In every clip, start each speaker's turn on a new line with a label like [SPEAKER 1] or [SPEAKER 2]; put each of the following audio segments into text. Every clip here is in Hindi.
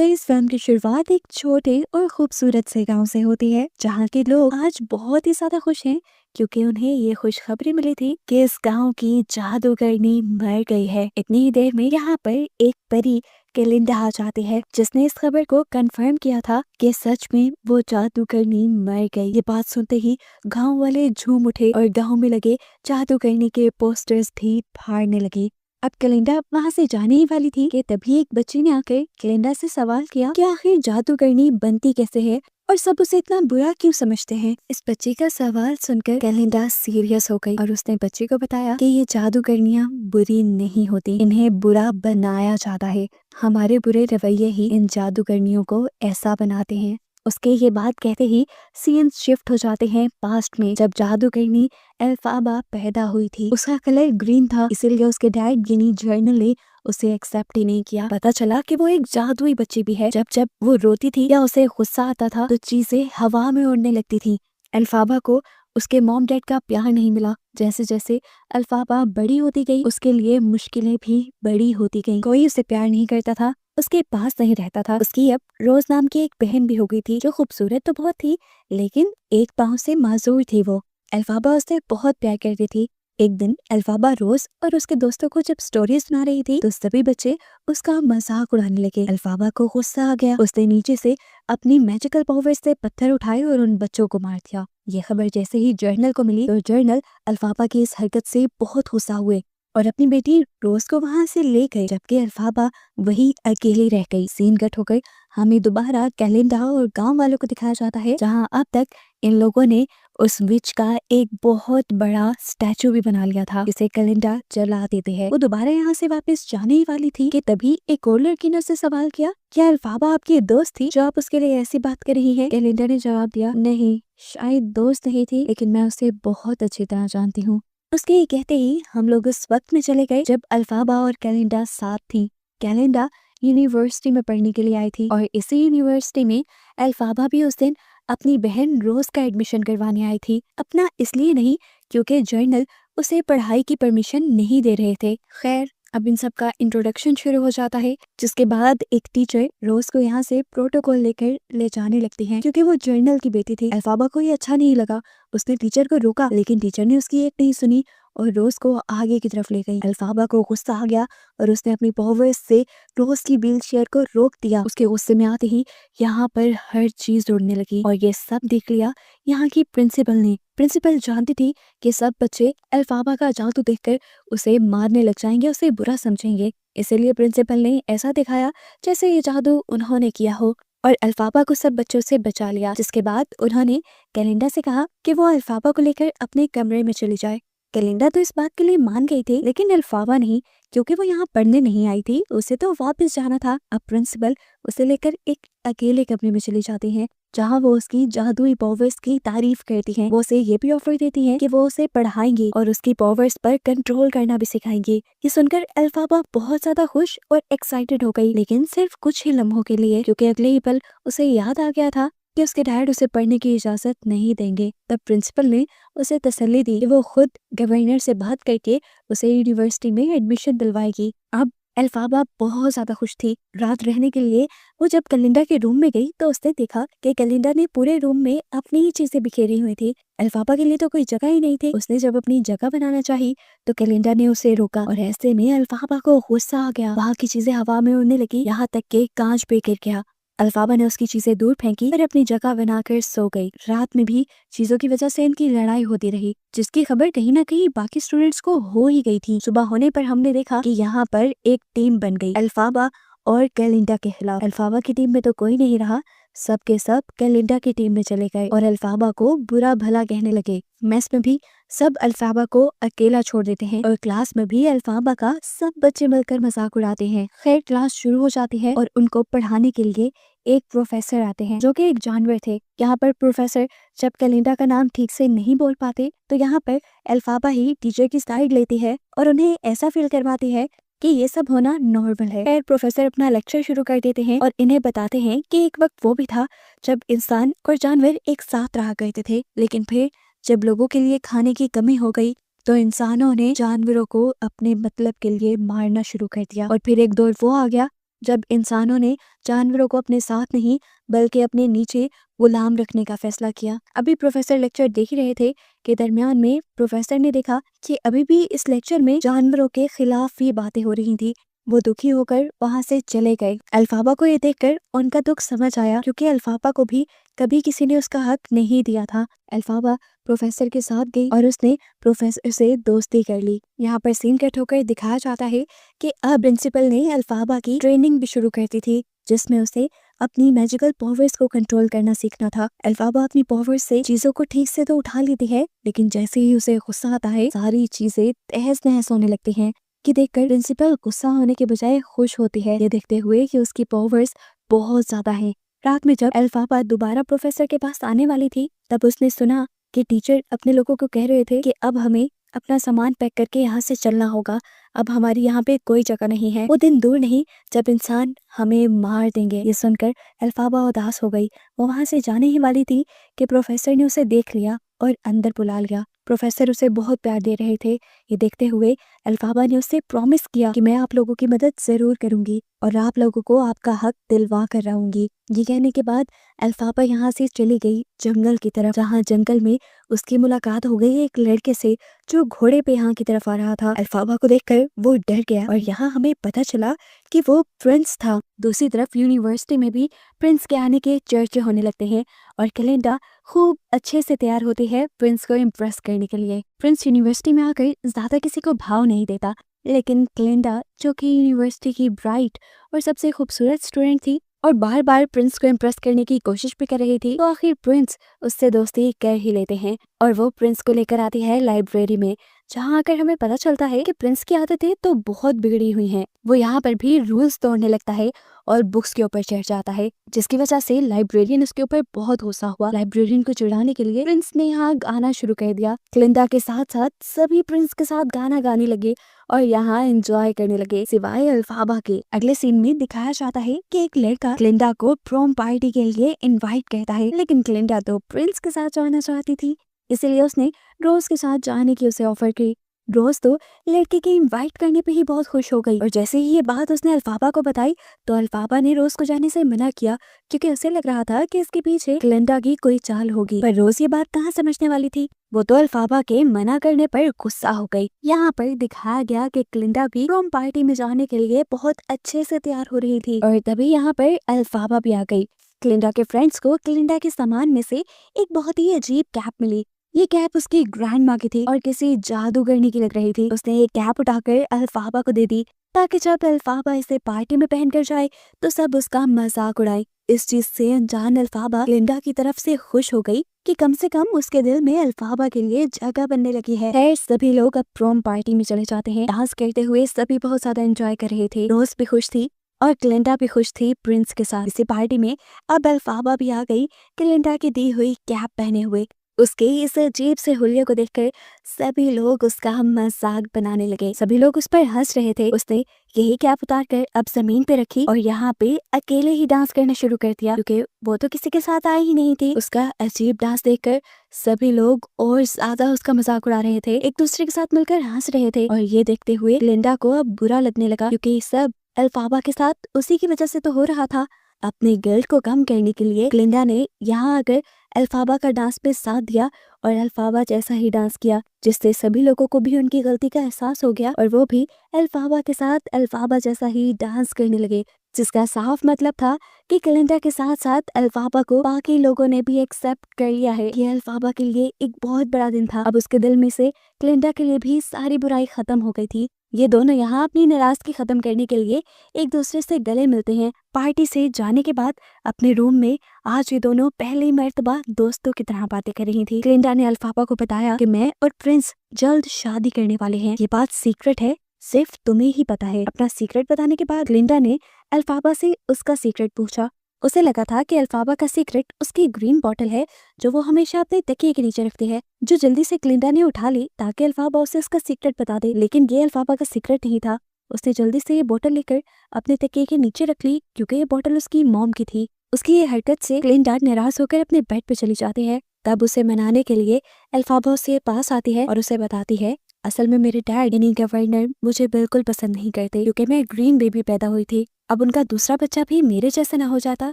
[SPEAKER 1] तो इस फिल्म की शुरुआत एक छोटे और खूबसूरत से गांव से होती है, जहां के लोग आज बहुत ही ज्यादा खुश हैं क्योंकि उन्हें ये खुशखबरी मिली थी कि इस गांव की जादूगरनी मर गई है। इतनी ही देर में यहाँ पर एक परी केलिंडा आ जाती है, जिसने इस खबर को कंफर्म किया था कि सच में वो जादूगरनी मर गई। ये बात सुनते ही गांव वाले झूम उठे और गांव में लगे जादूगरनी के पोस्टर्स भी फाड़ने लगे। अब कैलेंडा वहाँ से जाने ही वाली थी कि तभी एक बच्ची ने आकर कैलेंडा से सवाल किया कि आखिर जादूगरनी बनती कैसे है और सब उसे इतना बुरा क्यों समझते हैं। इस बच्ची का सवाल सुनकर कैलेंडा सीरियस हो गई और उसने बच्ची को बताया कि ये जादूगरनियां बुरी नहीं होती, इन्हें बुरा बनाया जाता है। हमारे बुरे रवैये ही इन जादूगरनियों को ऐसा बनाते हैं। उसके ये बात कहते ही सीन्स शिफ्ट हो जाते हैं पास्ट में, जब जादूगरनी एल्फाबा पैदा हुई थी। उसका कलर ग्रीन था, इसीलिए उसके डैड गिनी जर्नल ने उसे एक्सेप्ट ही नहीं किया। पता चला कि वो एक जादुई बच्ची भी है। जब जब वो रोती थी या उसे गुस्सा आता था तो चीजें हवा में उड़ने लगती थी। एल्फाबा को उसके मॉम डैड का प्यार नहीं मिला। जैसे जैसे अल्फाबा बड़ी होती गई, उसके लिए मुश्किलें भी बड़ी होती गईं। कोई उसे प्यार नहीं करता था, उसके पास नहीं रहता था। उसकी अब रोज नाम की एक बहन भी हो गई थी, जो खूबसूरत तो बहुत थी लेकिन एक पाँव से माजूर थी। वो अल्फाबा उससे बहुत प्यार करती थी। एक दिन अल्फाबा रोज और उसके दोस्तों को जब स्टोरी सुना रही थी तो सभी बच्चे उसका मजाक उड़ाने लगे। अल्फाबा को गुस्सा आ गया। उसने नीचे से अपनी मैजिकल पावर से पत्थर उठाए और उन बच्चों को मार दिया। ये खबर जैसे ही जर्नल को मिली तो जर्नल अल्फाबा की इस हरकत से बहुत गुस्सा हुए और अपनी बेटी रोज को वहां से ले गए, जबकि अल्फाबा वही अकेली रह गई। सीन कट हो गई। हमें दोबारा कैलेंडा और गांव वालों को दिखाया जाता है, जहां अब तक इन लोगों ने उस विच का एक बहुत बड़ा स्टैचू भी बना लिया था, जिसे कैलेंडा जला देते हैं। वो दोबारा यहाँ से वापस जाने ही वाली थी कि तभी एक और लड़की ने उससे सवाल किया, क्या अल्फाबा आपकी दोस्त थी जो आप उसके लिए ऐसी बात कर रही हैं? कैलेंडा ने जवाब दिया, नहीं, शायद दोस्त नहीं थी, लेकिन मैं उसे बहुत अच्छी तरह जानती हूँ। उसके ये कहते ही हम लोग उस वक्त में चले गए जब अल्फाबा और कैलेंडा साथ थी। कैलेंडा यूनिवर्सिटी में पढ़ने के लिए आई थी और इसी यूनिवर्सिटी में अल्फाबा भी उस दिन अपनी बहन रोज का एडमिशन करवाने आई थी। अपना इसलिए नहीं क्योंकि जर्नल उसे पढ़ाई की परमिशन नहीं दे रहे थे। खैर, अब इन सब का इंट्रोडक्शन शुरू हो जाता है, जिसके बाद एक टीचर रोज को यहाँ से प्रोटोकॉल लेकर ले जाने लगती है। क्योंकि वो जर्नल की बेटी थी, अल्फाबा को ये अच्छा नहीं लगा। उसने टीचर को रोका, लेकिन टीचर ने उसकी एक नहीं सुनी और रोज को आगे की तरफ ले गई। अल्फाबा को गुस्सा आ गया और उसने अपनी पावर्स से रोज की व्हीलचेयर को रोक दिया। उसके गुस्से में आते ही यहाँ पर हर चीज उड़ने लगी और ये सब देख लिया यहाँ की प्रिंसिपल ने। प्रिंसिपल जानती थी कि सब बच्चे अल्फाबा का जादू देखकर उसे मारने लग जाएंगे, उसे बुरा समझेंगे। इसलिए प्रिंसिपल ने ऐसा दिखाया जैसे ये जादू उन्होंने किया हो और अल्फाबा को सब बच्चों से बचा लिया। जिसके बाद उन्होंने कैलेंडा से कहा कि वो अल्फाबा को लेकर अपने कमरे में चली जाए। कैलेंडा तो इस बात के लिए मान गई थी, लेकिन अल्फाबा नहीं, क्योंकि वो यहाँ पढ़ने नहीं आई थी, उसे तो वापस जाना था। अब प्रिंसिपल उसे लेकर एक अकेले कमरे में चली जाती है, जहाँ वो उसकी जादुई पावर्स की तारीफ करती हैं। वो उसे ये भी ऑफर देती हैं कि वो उसे पढ़ाएंगी और उसकी पावर्स पर कंट्रोल करना भी सिखाएंगी। ये सुनकर अल्फाबा बहुत ज्यादा खुश और एक्साइटेड हो गई, लेकिन सिर्फ कुछ ही लम्हों के लिए, क्योंकि अगले ही पल उसे याद आ गया था कि उसके डैड उसे पढ़ने की इजाजत नहीं देंगे। तब प्रिंसिपल ने उसे तसल्ली दी कि वो खुद गवर्नर से बात करके उसे यूनिवर्सिटी में एडमिशन दिलवाएगी। अब अल्फाबा बहुत ज्यादा खुश थी। रात रहने के लिए वो जब कैलेंडा के रूम में गई तो उसने देखा कि कैलेंडा ने पूरे रूम में अपनी ही चीजें बिखेरी हुई थी। अल्फाबा के लिए तो कोई जगह ही नहीं थी। उसने जब अपनी जगह बनाना चाही तो कैलेंडा ने उसे रोका और ऐसे में अल्फाबा को गुस्सा आ गया। वहाँ की चीजें हवा में उड़ने लगी, यहाँ तक के कांच पे गिर गया। अल्फाबा ने उसकी चीजें दूर फेंकी और अपनी जगह बनाकर सो गई। रात में भी चीजों की वजह से इनकी लड़ाई होती रही, जिसकी खबर कहीं ना कहीं बाकी स्टूडेंट्स को हो ही गई थी। सुबह होने पर हमने देखा कि यहाँ पर एक टीम बन गई अल्फाबा और कैलेंडा के खिलाफ। अल्फाबा की टीम में तो कोई नहीं रहा, सब के सब कैलेंडा की टीम में चले गए और अल्फाबा को बुरा भला कहने लगे। मेस में भी सब अल्फाबा को अकेला छोड़ देते हैं और क्लास में भी अल्फाबा का सब बच्चे मिलकर मजाक उड़ाते हैं। खैर, क्लास शुरू हो जाती है और उनको पढ़ाने के लिए एक प्रोफेसर आते हैं, जो कि एक जानवर थे। यहाँ पर प्रोफेसर जब कैलेंडा का नाम ठीक से नहीं बोल पाते तो यहाँ पर अल्फाबा ही टीचर की साइड लेती है और उन्हें ऐसा फील करवाती है कि ये सब होना नॉर्मल है। फिर प्रोफेसर अपना लेक्चर शुरू कर देते हैं और इन्हें बताते हैं कि एक वक्त वो भी था जब इंसान और जानवर एक साथ रहा करते थे, लेकिन फिर जब लोगों के लिए खाने की कमी हो गई तो इंसानों ने जानवरों को अपने मतलब के लिए मारना शुरू कर दिया और फिर एक दौर वो आ गया जब इंसानों ने जानवरों को अपने साथ नहीं बल्कि अपने नीचे गुलाम रखने का फैसला किया। अभी प्रोफेसर लेक्चर देख ही रहे थे कि दरमियान में प्रोफेसर ने देखा कि अभी भी इस लेक्चर में जानवरों के खिलाफ ही बातें हो रही थी। वो दुखी होकर वहां से चले गए। अल्फाबा को ये देखकर उनका दुख समझ आया, क्योंकि अल्फाबा को भी कभी किसी ने उसका हक नहीं दिया था। अल्फाबा प्रोफेसर के साथ गई और उसने प्रोफेसर से दोस्ती कर ली। यहाँ पर सीन कट होकर दिखाया जाता है कि अब प्रिंसिपल ने अल्फाबा की ट्रेनिंग भी शुरू कर दी थी, जिसमें उसे अपनी मैजिकल पावर्स को कंट्रोल करना सीखना था। अल्फाबा अपनी पावर्स से चीजों को ठीक से तो उठा लेती है, लेकिन जैसे ही उसे गुस्सा आता है सारी चीजें तहस नहस होने लगती हैं। कि देखकर प्रिंसिपल गुस्सा होने के बजाय खुश होती है, ये देखते हुए कि उसकी पावर्स बहुत ज्यादा हैं। रात में जब अल्फाबा दोबारा प्रोफेसर के पास आने वाली थी, तब उसने सुना कि टीचर अपने लोगों को कह रहे थे कि अब हमें अपना सामान पैक करके यहाँ से चलना होगा, अब हमारी यहाँ पे कोई जगह नहीं है। वो दिन दूर नहीं जब इंसान हमें मार देंगे। ये सुनकर अल्फाबा उदास हो गई। वो वहां से जाने ही वाली थी कि प्रोफेसर ने उसे देख लिया और अंदर बुला लिया। प्रोफेसर उसे बहुत प्यार दे रहे थे। ये देखते हुए अल्फाबा ने उससे प्रॉमिस किया कि मैं आप लोगों की मदद जरूर करूंगी और आप लोगों को आपका हक दिलवा कर रहूंगी। ये कहने के बाद अल्फाबा यहाँ से चली गई जंगल की तरफ, जहाँ जंगल में उसकी मुलाकात हो गई एक लड़के से जो घोड़े पे यहाँ की तरफ आ रहा था। अल्फाबा को देखकर वो डर गया और यहाँ हमें पता चला कि वो प्रिंस था। दूसरी तरफ यूनिवर्सिटी में भी प्रिंस के आने के चर्चे होने लगते हैं और क्लिंडा खूब अच्छे से तैयार होती है प्रिंस को इम्प्रेस करने के लिए। प्रिंस यूनिवर्सिटी में आकर ज्यादा किसी को भाव नहीं देता, लेकिन क्लिंडा जो कि यूनिवर्सिटी की ब्राइट और सबसे खूबसूरत स्टूडेंट थी और बार बार प्रिंस को इम्प्रेस करने की कोशिश भी कर रही थी, तो आखिर प्रिंस उससे दोस्ती कर ही लेते हैं और वो प्रिंस को लेकर आती है लाइब्रेरी में, जहाँ आकर हमें पता चलता है कि प्रिंस की आदतें तो बहुत बिगड़ी हुई हैं। वो यहाँ पर भी रूल्स तोड़ने लगता है और बुक्स के ऊपर चढ़ जाता है, जिसकी वजह से लाइब्रेरियन उसके ऊपर बहुत गुस्सा हुआ। लाइब्रेरियन को चिढ़ाने के लिए प्रिंस ने यहाँ गाना शुरू कर दिया। क्लिंडा के साथ साथ सभी प्रिंस के साथ गाना गाने लगे और यहाँ एंजॉय करने लगे, सिवाय अल्फाबा के। अगले सीन में दिखाया जाता है कि एक लड़का क्लिंडा को प्रोम पार्टी के लिए इनवाइट करता है, लेकिन क्लिंडा तो प्रिंस के साथ जाना चाहती थी, इसलिए उसने रोज के साथ जाने की उसे ऑफर की। रोज तो लड़के के इनवाइट करने पे ही बहुत खुश हो गई और जैसे ही ये बात उसने अल्फाबा को बताई तो अल्फाबा ने रोज को जाने से मना किया, क्योंकि उसे लग रहा था कि इसके पीछे क्लिंडा की कोई चाल होगी। पर रोज ये बात कहाँ समझने वाली थी, वो तो अल्फाबा के मना करने पर गुस्सा हो गई। यहाँ पर दिखाया गया कि क्लिंडा भी प्रोम पार्टी में जाने के लिए बहुत अच्छे से तैयार हो रही थी और तभी यहाँ पर अल्फाबा भी आ गई। क्लिंडा के फ्रेंड्स को क्लिंडा के सामान में से एक बहुत ही अजीब कैप मिली। ये कैप उसकी ग्रैंड माँ की थी और किसी जादूगरनी की लग रही थी। उसने ये कैप उठाकर अल्फाबा को दे दी ताकि जब अल्फाबा इसे पार्टी में पहनकर जाए तो सब उसका मजाक उड़ाए। इस चीज से अनजान अल्फाबा क्लिंडा की तरफ से खुश हो गई कि कम से कम उसके दिल में अल्फाबा के लिए जगह बनने लगी है। खैर सभी लोग अब प्रोम पार्टी में चले जाते हैं। डांस करते हुए सभी बहुत ज्यादा एंजॉय कर रहे थे। रोज भी खुश थी और क्लिंडा भी खुश थी प्रिंस के साथ। इसी पार्टी में अब अल्फाबा भी आ गई क्लिंडा की दी हुई कैप पहने हुए। उसके इस अजीब से हुलिये को देखकर सभी लोग उसका मजाक बनाने लगे। सभी लोग उस पर हंस रहे थे। उसने यही कैप उतार कर अब जमीन पे रखी और यहाँ पे अकेले ही डांस करना शुरू कर दिया, क्योंकि वो तो किसी के साथ आई ही नहीं थी। उसका अजीब डांस देखकर सभी लोग और ज्यादा उसका मजाक उड़ा रहे थे, एक दूसरे के साथ मिलकर हंस रहे थे। और ये देखते हुए क्लिंडा को अब बुरा लगने लगा, क्योंकि सब अल्फाबा के साथ उसी की वजह से तो हो रहा था। अपने गिल्ट को कम करने के लिए क्लिंडा ने यहाँ आकर अल्फाबा का डांस में साथ दिया और अल्फाबा जैसा ही डांस किया, जिससे सभी लोगों को भी उनकी गलती का एहसास हो गया और वो भी अल्फाबा के साथ अल्फाबा जैसा ही डांस करने लगे, जिसका साफ मतलब था कि क्लिंडा के साथ साथ अल्फाबा को बाकी लोगों ने भी एक्सेप्ट कर लिया है। ये अल्फाबा के लिए एक बहुत बड़ा दिन था। अब उसके दिल में से क्लिंडा के लिए भी सारी बुराई खत्म हो गई थी। ये दोनों यहाँ अपनी नाराजगी खत्म करने के लिए एक दूसरे से गले मिलते हैं। पार्टी से जाने के बाद अपने रूम में आज ये दोनों पहली मर्तबा दोस्तों की तरह बातें कर रही थी। क्लिंडा ने अल्फाबा को बताया कि मैं और प्रिंस जल्द शादी करने वाले हैं। ये बात सीक्रेट है, सिर्फ तुम्हें ही पता है। अपना सीक्रेट बताने के बाद क्लिंडा ने अल्फाबा से उसका सीक्रेट पूछा। उसे लगा था कि अल्फाबा का सीक्रेट उसकी ग्रीन बॉटल है जो वो हमेशा अपने तकिए के नीचे रखती है, जो जल्दी से क्लिंडा ने उठा ली ताकि अल्फाबा उसे उसका सीक्रेट बता दे। लेकिन ये अल्फाबा का सीक्रेट नहीं था। उसने जल्दी से ये बोतल लेकर अपने तकिए के नीचे रख ली, क्योंकि ये बोतल उसकी मॉम की थी। उसकी ये हरकत से क्लिंडा नाराज होकर अपने बेड पे चली जाती है। तब उसे मनाने के लिए अल्फाबा उसके पास आती है और उसे बताती है असल में मेरे डैड यानी गवर्नर मुझे बिल्कुल पसंद नहीं करते क्योंकि मैं ग्रीन बेबी पैदा हुई थी। अब उनका दूसरा बच्चा भी मेरे जैसा ना हो जाता,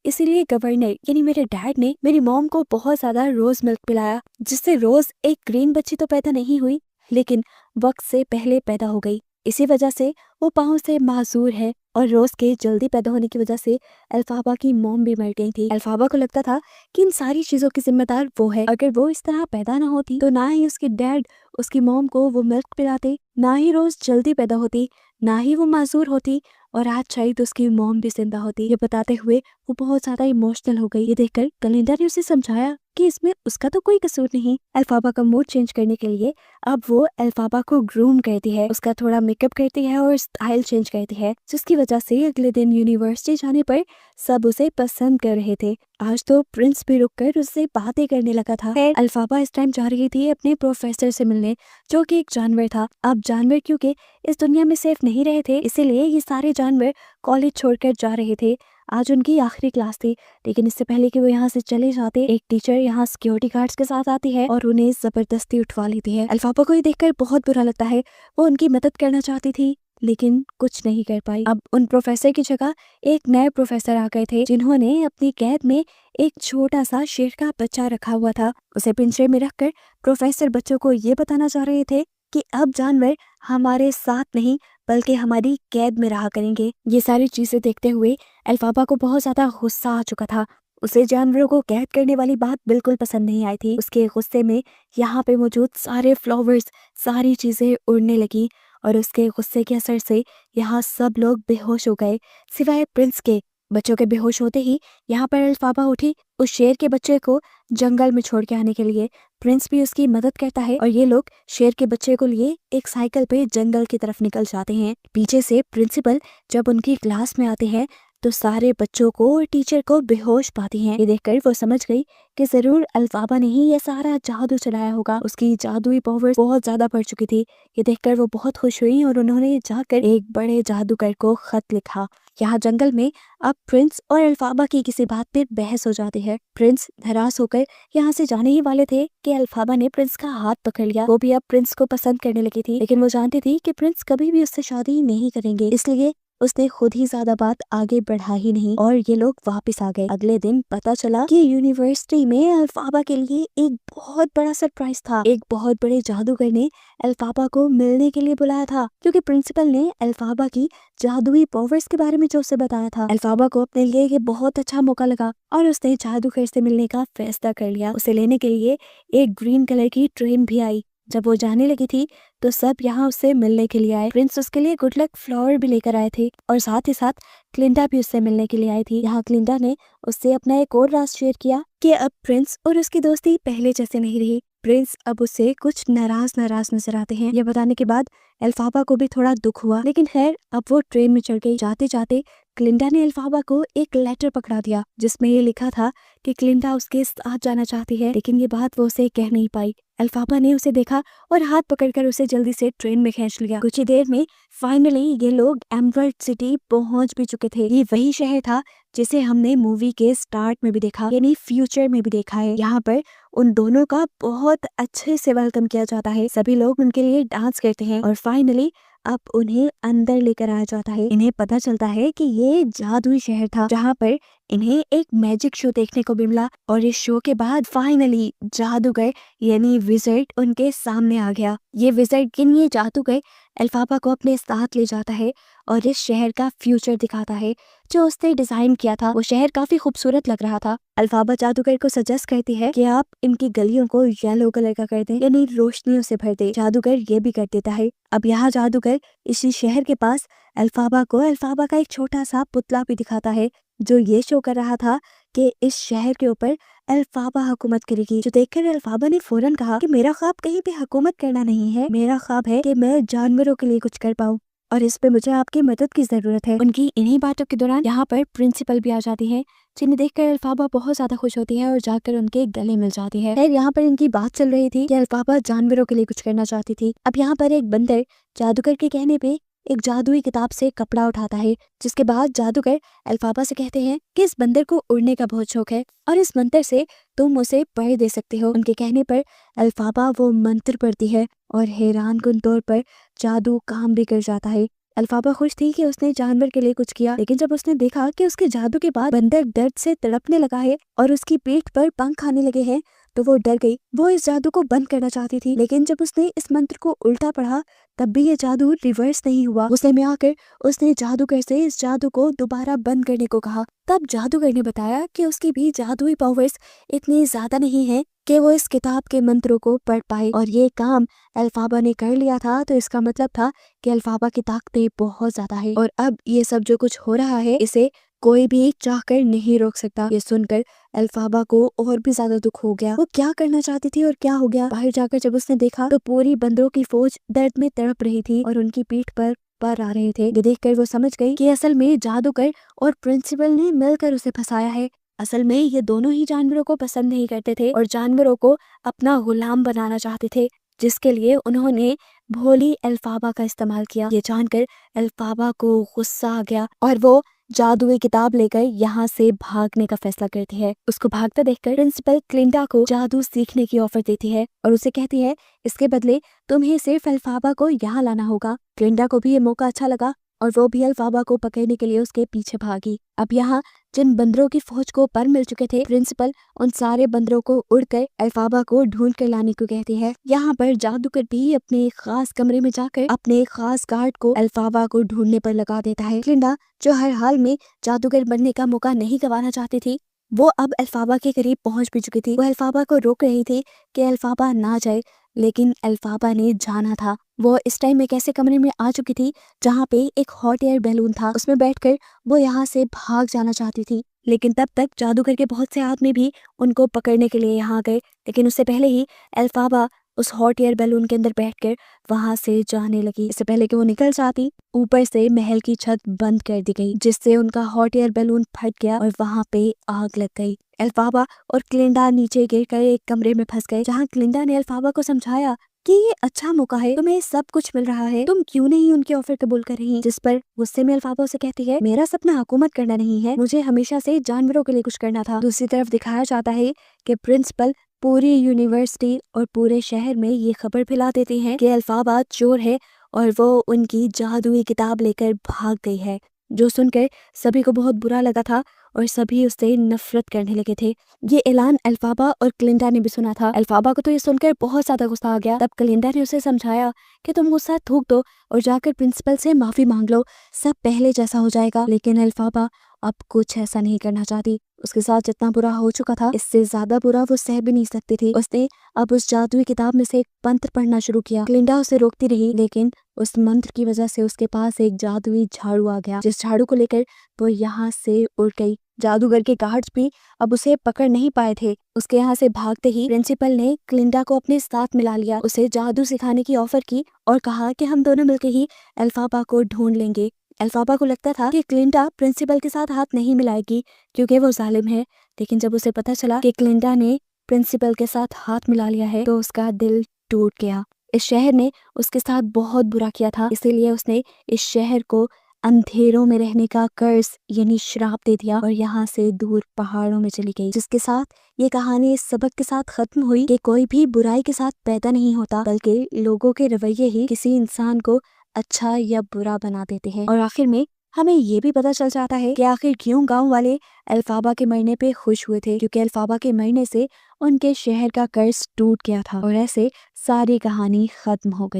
[SPEAKER 1] इसीलिए गवर्नर यानी मेरे डैड ने मेरी मॉम को बहुत ज्यादा रोज मिल्क पिलाया, जिससे रोज एक ग्रीन बच्ची तो पैदा नहीं हुई लेकिन वक्त से पहले पैदा हो गई। इसी वजह से वो पाँव से माजूर है और रोज के जल्दी पैदा होने की वजह से अल्फाबा की मॉम भी मर गई थी। अल्फाबा को लगता था कि इन सारी चीजों की जिम्मेदार वो है। अगर वो इस तरह पैदा ना होती तो ना ही उसके डैड उसकी मॉम को वो मिल्क पिलाते, ना ही रोज जल्दी पैदा होती, ना ही वो माजूर होती और आज शायद उसकी मॉम भी जिंदा होती। ये बताते हुए वो बहुत ज्यादा इमोशनल हो गई। ये देखकर कलिंदा ने उसे समझाया कि इसमें उसका तो कोई कसूर नहीं। अल्फाबा का मूड चेंज करने के लिए अब वो अल्फाबा को ग्रूम करती है, उसका थोड़ा मेकअप करती है और स्टाइल चेंज करती है, जिसकी वजह से अगले दिन यूनिवर्सिटी जाने पर सब उसे पसंद कर रहे थे। आज तो प्रिंस भी रुककर उससे बातें करने लगा था। अल्फाबा इस टाइम जा रही थी अपने प्रोफेसर से मिलने, जो कि एक जानवर था। अब जानवर क्योंकि इस दुनिया में सेफ नहीं रहे थे, इसीलिए ये सारे जानवर कॉलेज छोड़कर जा रहे थे। आज उनकी आखिरी क्लास थी, लेकिन इससे पहले कि वो यहाँ से चले जाते, एक टीचर यहाँ सिक्योरिटी गार्ड्स के साथ आती है और उन्हें जबरदस्ती उठवा लेती है। अल्फाबा को ये देखकर बहुत बुरा लगता है। वो उनकी मदद करना चाहती थी लेकिन कुछ नहीं कर पाई। अब उन प्रोफेसर की जगह एक नए प्रोफेसर आ गए थे, जिन्होंने अपनी कैद में एक छोटा सा शेर का बच्चा रखा हुआ था। उसे पिंजरे में रखकर प्रोफेसर बच्चों को ये बताना चाह रहे थे कि अब जानवर हमारे साथ नहीं बल्कि हमारी कैद में रहा करेंगे। ये सारी चीजें देखते हुए अल्फाबा को बहुत ज्यादा गुस्सा आ चुका था। उसे जानवरों को कैद करने वाली बात बिल्कुल पसंद नहीं आई थी। उसके गुस्से में यहाँ पे मौजूद सारे फ्लावर्स, सारी चीजें उड़ने लगी और उसके गुस्से के असर से यहाँ सब लोग बेहोश हो गए सिवाय प्रिंस के। बच्चों के बेहोश होते ही यहाँ पर अल्फाबा उठी उस शेर के बच्चे को जंगल में छोड़ के आने के लिए। प्रिंस भी उसकी मदद करता है और ये लोग शेर के बच्चे को लिए एक साइकिल पे जंगल की तरफ निकल जाते हैं। पीछे से प्रिंसिपल जब उनकी क्लास में आते हैं तो सारे बच्चों को और टीचर को बेहोश पाती हैं। ये देखकर वो समझ गई कि जरूर अल्फाबा ने ही ये सारा जादू चलाया होगा। उसकी जादुई पावर बहुत ज्यादा बढ़ चुकी थी। ये देखकर वो बहुत खुश हुई और उन्होंने जाकर एक बड़े जादूगर को खत लिखा। यहाँ जंगल में अब प्रिंस और अल्फाबा की किसी बात पर बहस हो जाती है। प्रिंस नाराज होकर यहाँ से जाने ही वाले थे कि अल्फाबा ने प्रिंस का हाथ पकड़ लिया। वो भी अब प्रिंस को पसंद करने लगी थी, लेकिन वो जानती थी कि प्रिंस कभी भी उससे शादी नहीं करेंगे, इसलिए उसने खुद ही ज्यादा बात आगे बढ़ा ही नहीं और ये लोग वापस आ गए। अगले दिन पता चला कि यूनिवर्सिटी में अल्फाबा के लिए एक बहुत बड़ा सरप्राइज था। एक बहुत बड़े जादूगर ने अल्फाबा को मिलने के लिए बुलाया था, क्योंकि प्रिंसिपल ने अल्फाबा की जादुई पावर्स के बारे में जो उसे बताया था। अल्फाबा को अपने लिए ये बहुत अच्छा मौका लगा और उसने जादूगर से मिलने का फैसला कर लिया। उसे लेने के लिए एक ग्रीन कलर की ट्रेन भी आई। जब वो जाने लगी थी तो सब यहाँ उससे मिलने के लिए आए। प्रिंस उसके लिए गुड लक फ्लावर भी लेकर आए थे और साथ ही साथ क्लिंडा भी उससे मिलने के लिए आई थी। यहाँ क्लिंडा ने उससे अपना एक और राज शेयर किया कि अब प्रिंस और उसकी दोस्ती पहले जैसे नहीं रही। प्रिंस अब उससे कुछ नाराज नजर आते हैं। यह बताने के बाद अल्फाबा को भी थोड़ा दुख हुआ, लेकिन खैर अब वो ट्रेन में चढ़ गई। जाते जाते क्लिंडा ने अल्फाबा को एक लेटर पकड़ा दिया जिसमें ये लिखा था कि क्लिंडा उसके साथ जाना चाहती है, लेकिन ये बात वो उसे कह नहीं पाई। अल्फाबा ने उसे देखा और हाथ पकड़कर उसे जल्दी से ट्रेन में खींच लिया। कुछ ही देर में फाइनली ये लोग एमराल्ड सिटी पहुंच भी चुके थे। ये वही शहर था जिसे हमने मूवी के स्टार्ट में भी देखा, यानी फ्यूचर में भी देखा है। यहाँ पर उन दोनों का बहुत अच्छे से वेलकम किया जाता है। सभी लोग उनके लिए डांस करते हैं और फाइनली अब उन्हें अंदर लेकर आया जाता है। इन्हें पता चलता है कि ये जादुई शहर था जहाँ पर इन्हें एक मैजिक शो देखने को भी मिला और इस शो के बाद फाइनली जादूगर यानी विज़र्ड उनके सामने आ गया। ये विज़र्ड ये जादूगर अल्फाबा को अपने साथ ले जाता है और इस शहर का फ्यूचर दिखाता है जो उसने डिजाइन किया था। वो शहर काफी खूबसूरत लग रहा था। अल्फाबा जादूगर को सजेस्ट करती है कि आप इनकी गलियों को येलो कलर का कर दें, यानी रोशनियों से भर दे। जादूगर ये भी कर देता है। अब यहाँ जादूगर इसी शहर के पास अल्फाबा को अल्फाबा का एक छोटा सा पुतला भी दिखाता है जो ये शो कर रहा था कि इस शहर के ऊपर अल्फाबा हुकूमत करेगी। जो देखकर अल्फाबा ने फौरन कहा कि मेरा ख्वाब कहीं पे हुकूमत करना नहीं है, मेरा ख्वाब है कि मैं जानवरों के लिए कुछ कर पाऊँ और इस पे मुझे आपकी मदद की जरूरत है। उनकी इन्हीं बातों के दौरान यहाँ पर प्रिंसिपल भी आ जाती है, जिन्हें देखकर अल्फाबा बहुत ज्यादा खुश होती है और जाकर उनके गले मिल जाती है। खैर यहाँ पर इनकी बात चल रही थी कि अल्फाबा जानवरों के लिए कुछ करना चाहती थी। अब यहाँ पर एक बंदर जादूगर के कहने पे एक जादुई किताब से कपड़ा उठाता है, जिसके बाद जादूगर एल्फाबा से कहते हैं कि इस बंदर को उड़ने का बहुत शौक है और इस मंत्र से तुम उसे पढ़ दे सकते हो। उनके कहने पर एल्फाबा वो मंत्र पढ़ती है और हैरानकुन तौर पर जादू काम भी कर जाता है। एल्फाबा खुश थी कि उसने जानवर के लिए कुछ किया, लेकिन जब उसने देखा कि उसके जादू के बाद बंदर दर्द से तड़पने लगा है और उसकी पीठ पर पंख आने लगे हैं, तो वो डर गई। वो इस जादू को बंद करना चाहती थी, लेकिन जब उसने इस मंत्र को उल्टा पढ़ा तब भी ये जादू रिवर्स नहीं हुआ। गुस्से में आकर उसने जादूगर से इस जादू को दोबारा बंद करने को कहा। तब जादूगर ने बताया कि उसकी भी जादुई पावर्स इतनी ज्यादा नहीं है कि वो इस किताब के मंत्रों को पढ़ पाए, और ये काम एल्फाबा ने कर लिया था, तो इसका मतलब था कि एल्फाबा की ताकतें बहुत ज्यादा है और अब ये सब जो कुछ हो रहा है इसे कोई भी चाहकर नहीं रोक सकता। ये सुनकर एल्फाबा को और भी ज्यादा दुख हो गया। वो क्या करना चाहती थी और क्या हो गया। बाहर जाकर जब उसने देखा तो पूरी बंदरों की फौज दर्द में तड़प रही थी और उनकी पीठ पर आ रहे थे। ये देखकर वो समझ गई कि असल में जादूगर और प्रिंसिपल ने मिलकर उसे फंसाया है। असल में ये दोनों ही जानवरों को पसंद नहीं करते थे और जानवरों को अपना गुलाम बनाना चाहते थे, जिसके लिए उन्होंने भोली एल्फाबा का इस्तेमाल किया। ये जानकर एल्फाबा को गुस्सा आ गया और वो जादुई किताब लेकर यहाँ से भागने का फैसला करती है। उसको भागता देखकर प्रिंसिपल क्लिंडा को जादू सीखने की ऑफर देती है और उसे कहती है इसके बदले तुम्हें सिर्फ एल्फाबा को यहाँ लाना होगा। क्लिंडा को भी ये मौका अच्छा लगा और वो भी एल्फाबा को पकड़ने के लिए उसके पीछे भागी। अब यहाँ जिन बंदरों की फौज को पर मिल चुके थे, प्रिंसिपल उन सारे बंदरों को उड़कर एल्फाबा को ढूंढ कर लाने को कहती है। यहाँ पर जादूगर भी अपने खास कमरे में जाकर अपने खास गार्ड को एल्फाबा को ढूंढने पर लगा देता है। क्लिंडा जो हर हाल में जादूगर बनने का मौका नहीं गंवाना चाहती थी, वो अब एल्फाबा के करीब पहुंच भी चुकी थी। वो एल्फाबा को रोक रही थी कि एल्फाबा ना जाए, लेकिन एल्फाबा ने जाना था। वो इस टाइम एक ऐसे कमरे में आ चुकी थी जहाँ पे एक हॉट एयर बैलून था। उसमें बैठकर वो यहाँ से भाग जाना चाहती थी, लेकिन तब तक जादूगर के बहुत से आदमी भी उनको पकड़ने के लिए यहाँ गए। लेकिन उससे पहले ही एल्फाबा उस हॉट एयर बैलून के अंदर बैठकर वहां से जाने लगी। इससे पहले कि वो निकल जाती, ऊपर से महल की छत बंद कर दी गई, जिससे उनका हॉट एयर बैलून फट गया और वहां पे आग लग गई। एल्फाबा और क्लिंडा नीचे गिरकर एक कमरे में फंस गए, जहाँ क्लिंडा ने एल्फाबा को समझाया कि ये अच्छा मौका है, तुम्हें सब कुछ मिल रहा है, तुम क्यों नहीं उनके ऑफर कबूल कर रही। जिस पर गुस्से में एल्फाबा उसे कहती है मेरा सपना हुकूमत करना नहीं है, मुझे हमेशा से जानवरों के लिए कुछ करना था। दूसरी तरफ दिखाया जाता है कि प्रिंसिपल पूरी यूनिवर्सिटी और पूरे शहर में ये खबर फैला देती हैं कि एल्फाबा चोर है और वो उनकी जादुई किताब लेकर भाग गई है, जो सुनकर सभी को बहुत बुरा लगा था और सभी उससे नफरत करने लगे थे। ये ऐलान एल्फाबा और क्लिंडा ने भी सुना था। एल्फाबा को तो ये सुनकर बहुत ज्यादा गुस्सा आ गया। तब क्लिंडा ने उसे समझाया कि तुम गुस्सा थूक दो और जाकर प्रिंसिपल से माफी मांग लो, सब पहले जैसा हो जाएगा। लेकिन एल्फाबा अब कुछ ऐसा नहीं करना चाहती। उसके साथ जितना बुरा हो चुका था, इससे ज्यादा बुरा वो सह भी नहीं सकती थी। उसने अब उस जादुई किताब में से एक मंत्र पढ़ना शुरू किया। क्लिंडा उसे रोकती रही, लेकिन उस मंत्र की वजह से उसके पास एक जादुई झाड़ू आ गया, जिस झाड़ू को लेकर वो यहाँ से उड़ गई। जादूगर के गार्ड्स भी अब उसे पकड़ नहीं पाए थे। उसके यहाँ से भागते ही प्रिंसिपल ने क्लिंडा को अपने साथ मिला लिया, उसे जादू सिखाने की ऑफर की और कहा कि हम दोनों मिलकर ही एल्फाबा को ढूंढ लेंगे। एल्फाबा को लगता था कि क्लिंडा प्रिंसिपल के साथ हाथ नहीं मिलाएगी क्योंकि वो जालिम है, लेकिन जब उसे पता चला कि क्लिंडा ने प्रिंसिपल के साथ हाथ मिला लिया है तो उसका दिल टूट गया। इस शहर ने उसके साथ बहुत बुरा किया था, इसीलिए उसने इस शहर को अंधेरों में रहने का कर्ज यानी श्राप दे दिया और यहाँ से दूर पहाड़ों में चली गई। जिसके साथ ये कहानी इस सबक के साथ खत्म हुई कि कोई भी बुराई के साथ पैदा नहीं होता, बल्कि लोगों के रवैये ही किसी इंसान को अच्छा या बुरा बना देते हैं। और आखिर में हमें ये भी पता चल जाता है कि आखिर क्यों गांव वाले एल्फाबा के मरने पे खुश हुए थे, क्योंकि एल्फाबा के मरने से उनके शहर का कर्ज टूट गया था और ऐसे सारी कहानी खत्म हो गई।